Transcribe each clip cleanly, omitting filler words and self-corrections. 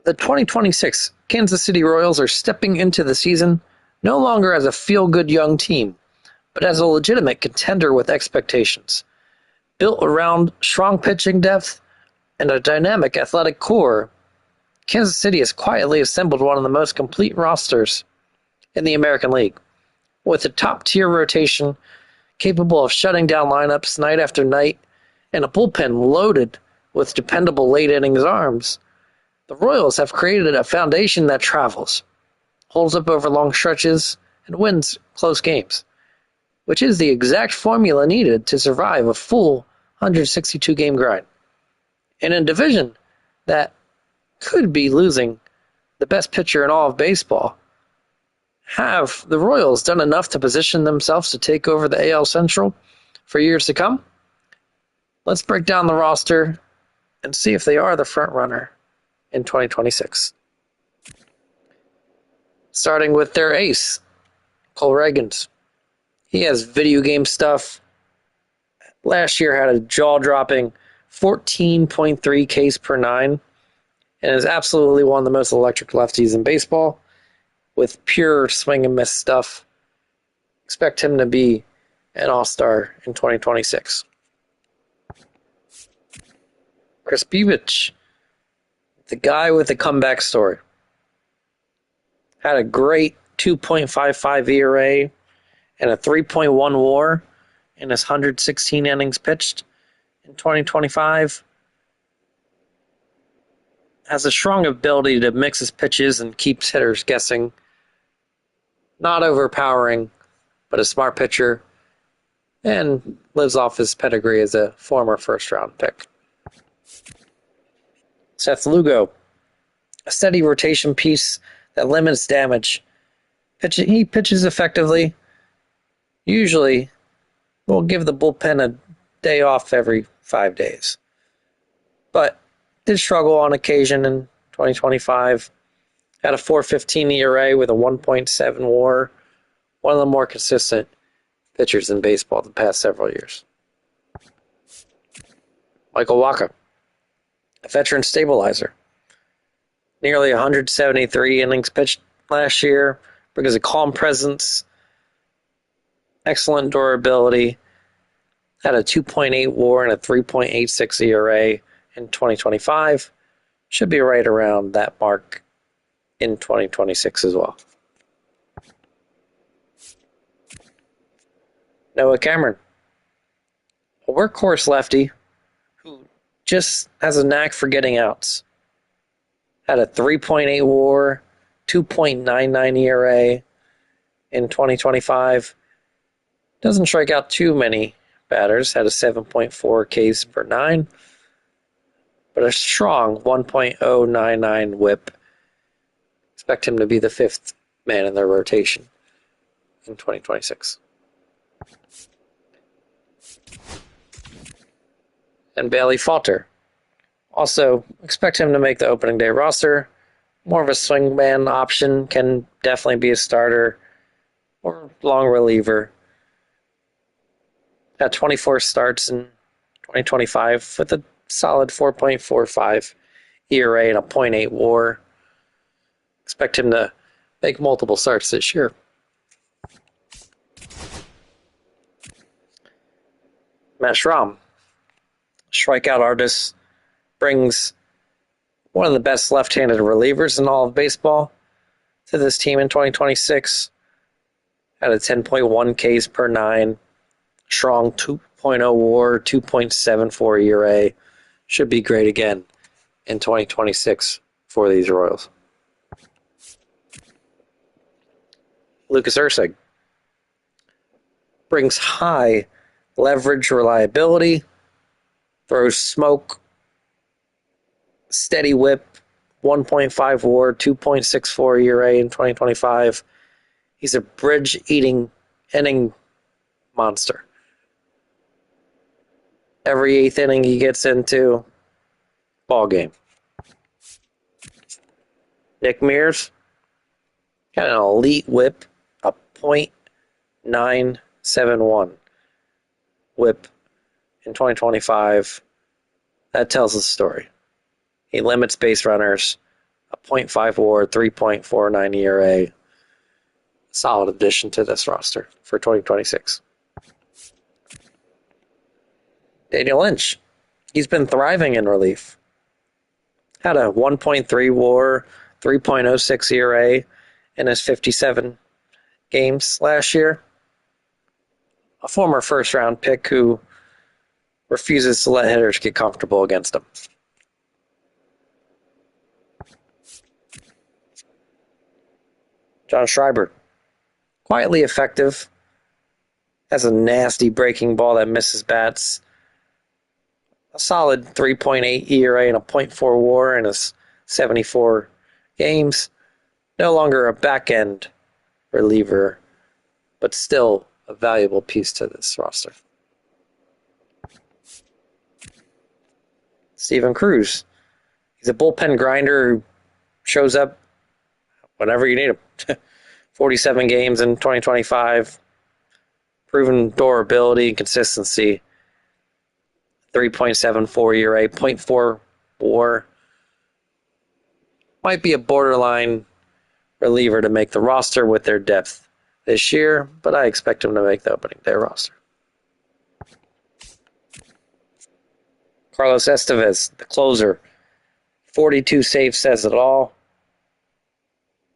The 2026 Kansas City Royals are stepping into the season no longer as a feel-good young team, but as a legitimate contender with expectations. Built around strong pitching depth and a dynamic athletic core, Kansas City has quietly assembled one of the most complete rosters in the American League, with a top-tier rotation capable of shutting down lineups night after night and a bullpen loaded with dependable late-innings arms. The Royals have created a foundation that travels, holds up over long stretches, and wins close games, which is the exact formula needed to survive a full 162-game grind. In a division that could be losing the best pitcher in all of baseball, have the Royals done enough to position themselves to take over the AL Central for years to come? Let's break down the roster and see if they are the front runner in 2026. Starting with their ace, Cole Ragans. He has video game stuff. Last year had a jaw-dropping 14.3 Ks per nine and is absolutely one of the most electric lefties in baseball with pure swing and miss stuff. Expect him to be an all-star in 2026. Chris Bibich, the guy with the comeback story. Had a great 2.55 ERA and a 3.1 WAR in his 116 innings pitched in 2025. Has a strong ability to mix his pitches and keeps hitters guessing. Not overpowering, but a smart pitcher, and lives off his pedigree as a former first-round pick. Seth Lugo, a steady rotation piece that limits damage. He pitches effectively. Usually, we'll give the bullpen a day off every 5 days. But did struggle on occasion in 2025. Had a 4.15 ERA with a 1.7 WAR. One of the more consistent pitchers in baseball the past several years. Michael Wacha, a veteran stabilizer. Nearly 173 innings pitched last year. Brings a calm presence. Excellent durability. Had a 2.8 WAR and a 3.86 ERA in 2025. Should be right around that mark in 2026 as well. Noah Cameron, a workhorse lefty who just has a knack for getting outs. Had a 3.8 WAR, 2.99 ERA in 2025. Doesn't strike out too many batters. Had a 7.4 Ks per nine, but a strong 1.099 whip. Expect him to be the fifth man in their rotation in 2026. And Bailey Falter. Also, expect him to make the opening day roster. More of a swingman option, can definitely be a starter or long reliever. Had 24 starts in 2025 with a solid 4.45 ERA and a .8 WAR. Expect him to make multiple starts this year. Matt Schramm, strikeout artist, brings one of the best left-handed relievers in all of baseball to this team in 2026. Had a 10.1 Ks per nine, strong 2.0 WAR, 2.74 ERA. Should be great again in 2026 for these Royals. Lucas Erceg brings high leverage reliability, throws smoke, steady whip, 1.5 WAR, 2.64 ERA in 2025. He's a bridge-eating inning monster. Every eighth inning he gets into, ball game. Nick Mears got an elite whip, a .971 whip in 2025. That tells the story. He limits base runners, a .5 WAR, 3.49 ERA. Solid addition to this roster for 2026. Daniel Lynch. He's been thriving in relief. Had a 1.3 WAR, 3.06 ERA in his 57 games last year. A former first-round pick who refuses to let hitters get comfortable against him. John Schreiber. Quietly effective. Has a nasty breaking ball that misses bats. A solid 3.8 ERA and a .4 WAR in his 74 games. No longer a back-end reliever, but still a valuable piece to this roster. Steven Cruz. He's a bullpen grinder who shows up whenever you need him. 47 games in 2025. Proven durability and consistency. 3.74 ERA, .4 WAR. Might be a borderline reliever to make the roster with their depth this year, but I expect him to make the opening day roster. Carlos Estevez, the closer. 42 saves says it all.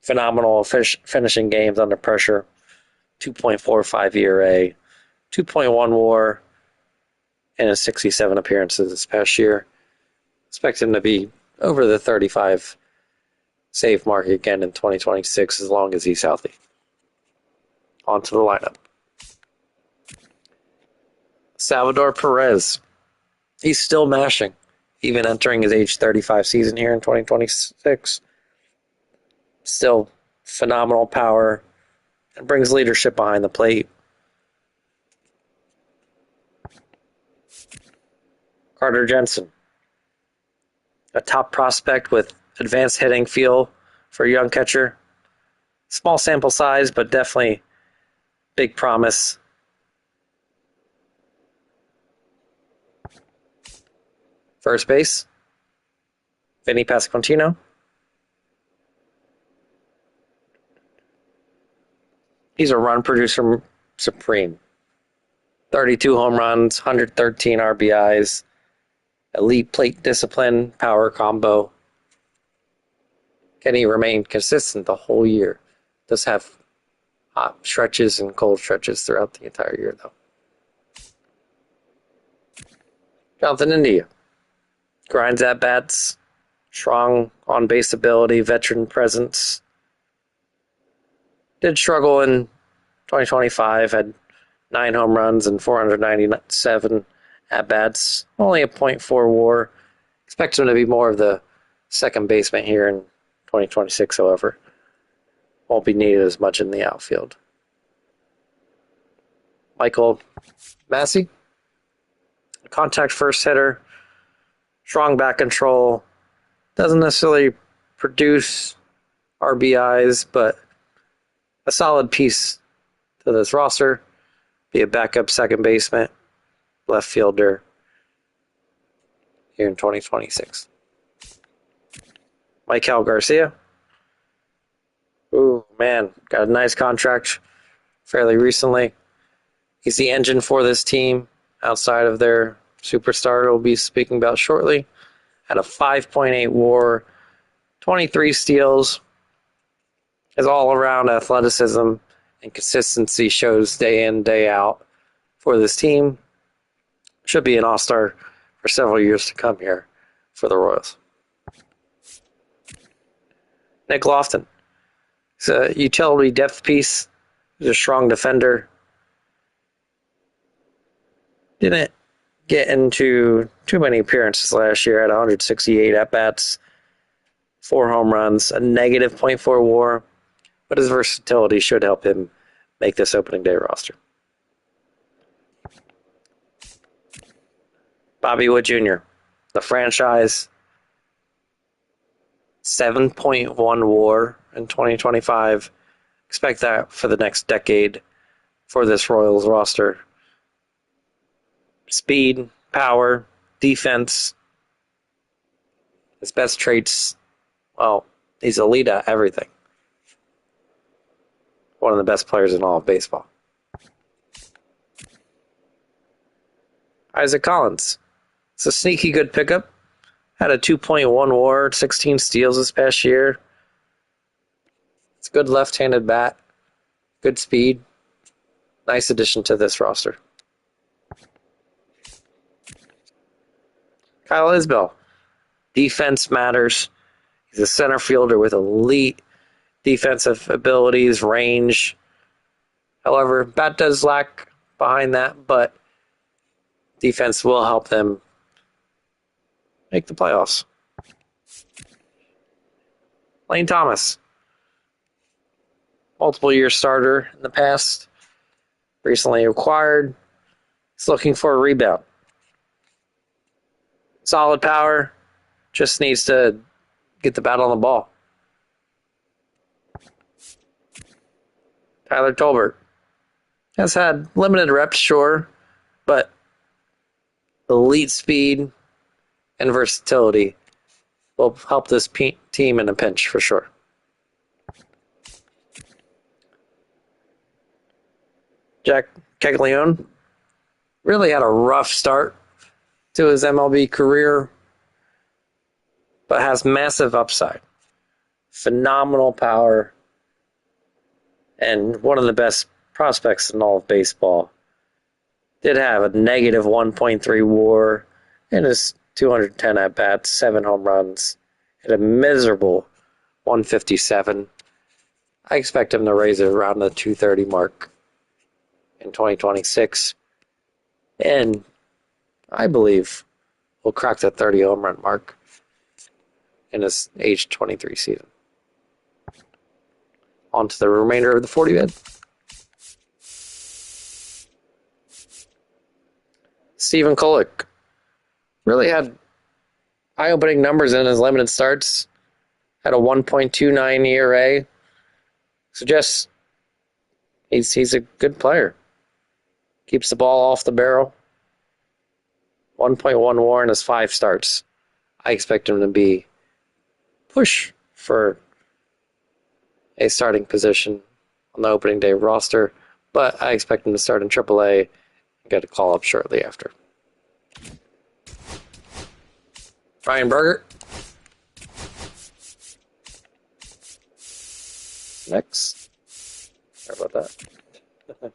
Phenomenal finishing games under pressure. 2.45 ERA, 2.1 WAR, and his 67 appearances this past year. Expect him to be over the 35 save mark again in 2026 as long as he's healthy. On to the lineup. Salvador Perez. He's still mashing, even entering his age 35 season here in 2026. Still phenomenal power and brings leadership behind the plate. Carter Jensen. A top prospect with advanced hitting feel for a young catcher. Small sample size, but definitely big promise. First base, Vinny Pasquantino. He's a run producer supreme. 32 home runs, 113 RBIs, elite plate discipline, power combo. Can he remain consistent the whole year? Does have hot stretches and cold stretches throughout the entire year, though. Jonathan India. Grinds at bats, strong on base ability, veteran presence. Did struggle in 2025, had 9 home runs and 497 at bats. Only a .4 WAR. Expect him to be more of the second baseman here in 2026, however. Won't be needed as much in the outfield. Michael Massey. Contact first hitter. Strong back control. Doesn't necessarily produce RBIs, but a solid piece to this roster. Be a backup second baseman, left fielder here in 2026. Michael Garcia. Ooh, man, got a nice contract fairly recently. He's the engine for this team outside of their superstar we'll be speaking about shortly. Had a 5.8 WAR, 23 steals. His all-around athleticism and consistency shows day in, day out for this team. Should be an all-star for several years to come here for the Royals. Nick Lofton. He's a utility depth piece. He's a strong defender. Didn't get into too many appearances last year. Had 168 at-bats, 4 home runs, a negative .4 WAR. But his versatility should help him make this opening day roster. Bobby Wood Jr., the franchise, 7.1 WAR in 2025. Expect that for the next decade for this Royals roster. Speed, power, defense. His best traits, well, He's elite at everything. One of the best players in all of baseball. Isaac Collins. It's a sneaky good pickup. Had a 2.1 WAR, 16 steals this past year. It's a good left-handed bat. Good speed. Nice addition to this roster. Kyle Isbell. Defense matters. He's a center fielder with elite defensive abilities, range. However, bat does lack behind that, but defense will help them make the playoffs. Lane Thomas. Multiple-year starter in the past. Recently acquired. He's looking for a rebound. Solid power. Just needs to get the bat on the ball. Tyler Tolbert has had limited reps, sure, but elite speed and versatility will help this team in a pinch for sure. Jack Caglione really had a rough start to his MLB career, but has massive upside. Phenomenal power, and one of the best prospects in all of baseball. Did have a negative 1.3 WAR in his 210 at-bats, 7 home runs, at a miserable 157. I expect him to raise it around the 230 mark in 2026. And I believe will crack the 30 home run mark in his age 23 season. On to the remainder of the 40 bid. Stephen Kolek really had eye-opening numbers in his limited starts. Had a 1.29 ERA. Suggests he's a good player. Keeps the ball off the barrel. 1.1 WAR in his 5 starts. I expect him to be push for a starting position on the opening day roster, but I expect him to start in AAA and get a call up shortly after. Ryan Berger. Next. Sorry about that.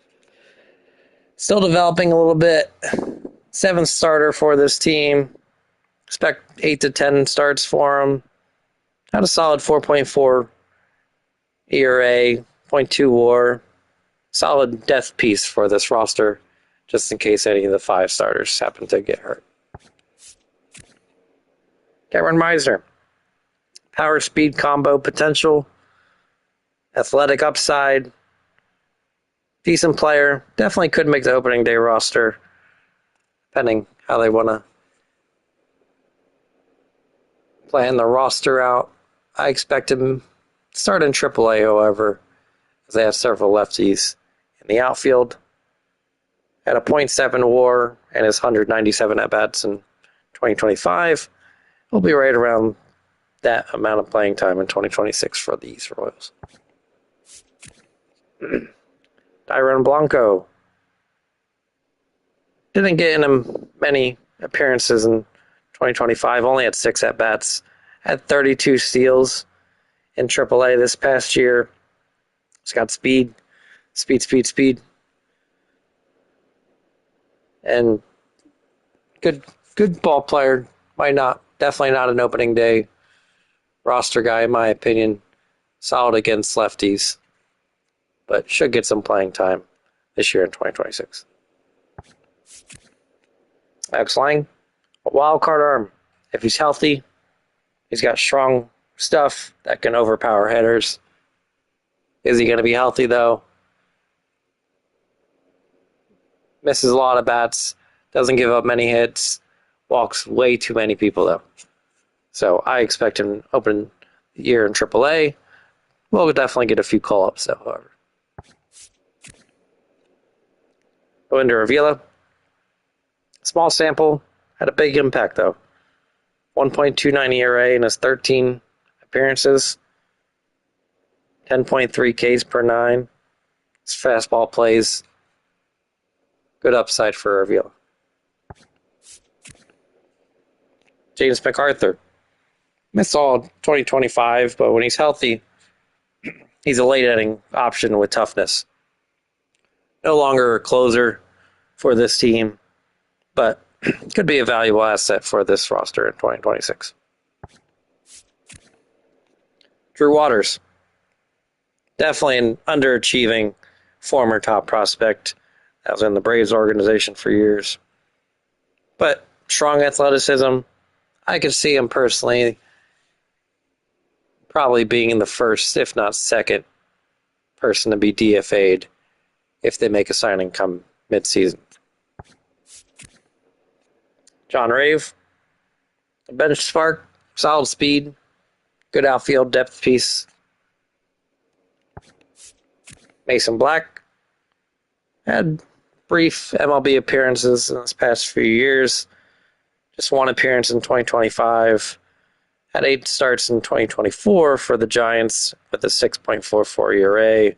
Still developing a little bit. 7th starter for this team. Expect 8 to 10 starts for him. Had a solid 4.4 ERA, 0.2 WAR. Solid depth piece for this roster, just in case any of the 5 starters happen to get hurt. Cameron Meisner. Power speed combo potential. Athletic upside. Decent player. Definitely could make the opening day roster, depending how they want to plan the roster out. I expect him to start in AAA, however, as they have several lefties in the outfield. At a .7 WAR and his 197 at-bats in 2025, he'll be right around that amount of playing time in 2026 for these Royals. Dairon Blanco didn't get in many appearances in 2025, only had 6 at-bats, had 32 steals in AAA this past year. He's got speed. And good ball player. Definitely not an opening day roster guy, in my opinion. Solid against lefties, but should get some playing time this year in 2026. Alex Lang, a wild card arm. If he's healthy, he's got strong stuff that can overpower hitters. Is he going to be healthy, though? Misses a lot of bats, doesn't give up many hits, walks way too many people, though. So I expect him to open the year in AAA. We'll definitely get a few call-ups, though, however. Owinder Avila. Small sample, had a big impact, though. 1.29 ERA in his 13 appearances. 10.3 Ks per 9. His fastball plays. Good upside for Avila. James McArthur. Missed all 2025, but when he's healthy, he's a late inning option with toughness. No longer a closer for this team, but could be a valuable asset for this roster in 2026. Drew Waters. Definitely an underachieving former top prospect that was in the Braves organization for years. But strong athleticism. I could see him personally probably being in the first, if not second, person to be DFA'd if they make a signing come mid-season. John Rave, a bench spark, solid speed, good outfield depth piece. Mason Black had brief MLB appearances in his past few years. Just one appearance in 2025. Had 8 starts in 2024 for the Giants with a 6.44 ERA.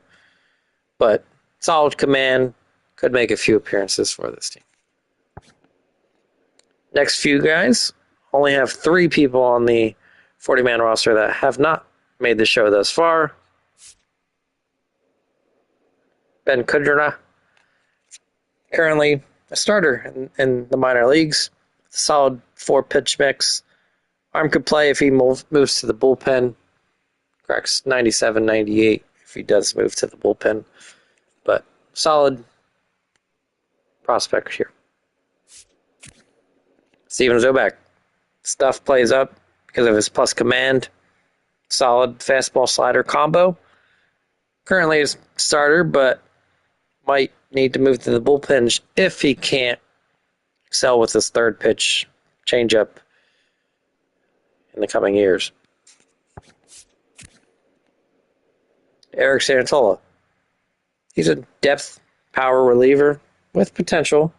But solid command. Could make a few appearances for this team. Next few guys. Only have 3 people on the 40-man roster that have not made the show thus far. Ben Kudrna, currently a starter in the minor leagues. Solid 4-pitch mix. Arm could play if he moves to the bullpen. Cracks 97, 98 if he does move to the bullpen. But solid prospect here. Steven Zobak. Stuff plays up because of his plus command. Solid fastball slider combo. Currently a starter, but might need to move to the bullpen if he can't excel with his third pitch changeup in the coming years. Eric Santola. He's a depth power reliever with potential,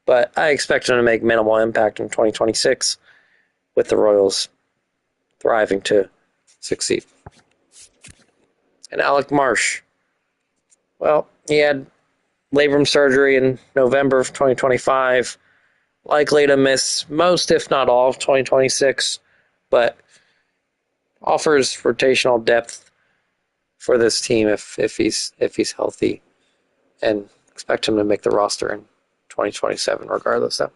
but I expect him to make minimal impact in 2026 with the Royals thriving to succeed. And Alec Marsh. Well, he had labrum surgery in November of 2025. Likely to miss most, if not all, of 2026, but offers rotational depth for this team if he's healthy, and expect him to make the roster in 2027 regardless. Though.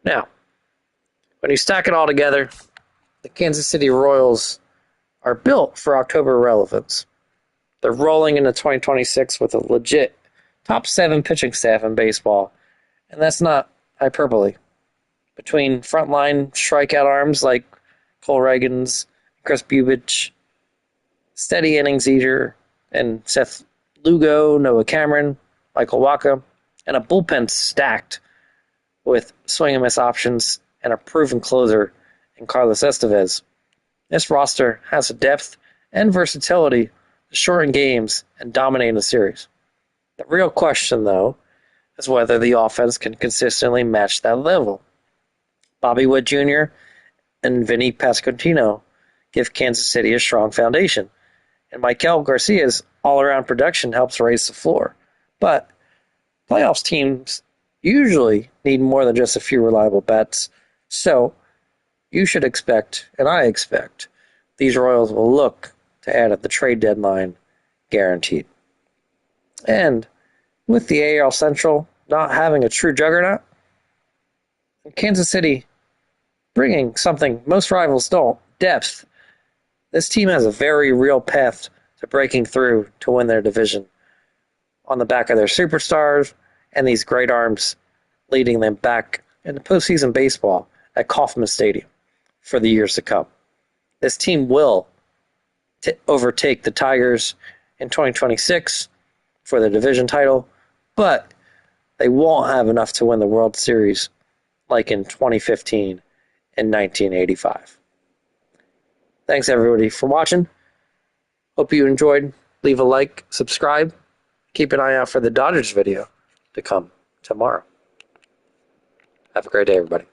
Now, when you stack it all together, the Kansas City Royals are built for October relevance. They're rolling into 2026 with a legit top 7 pitching staff in baseball, and that's not hyperbole. Between frontline strikeout arms like Cole Reagans, Chris Bubich, steady innings eater, and Seth Lugo, Noah Cameron, Michael Wacha, and a bullpen stacked with swing and miss options and a proven closer in Carlos Estevez. This roster has the depth and versatility to shorten games and dominate a series. The real question, though, is whether the offense can consistently match that level. Bobby Witt Jr. and Vinny Pasquantino give Kansas City a strong foundation, and Maikel Garcia's all-around production helps raise the floor. But playoffs teams usually need more than just a few reliable bats, so you should expect, and I expect, these Royals will look to add at the trade deadline, guaranteed. And with the AL Central not having a true juggernaut, Kansas City bringing something most rivals don't, depth, this team has a very real path to breaking through to win their division on the back of their superstars and these great arms leading them back into postseason baseball at Kauffman Stadium for the years to come. This team will overtake the Tigers in 2026 for the division title, but they won't have enough to win the World Series like in 2015 and 1985. Thanks everybody for watching. Hope you enjoyed. Leave a like, subscribe. Keep an eye out for the Dodgers video to come tomorrow. Have a great day, everybody.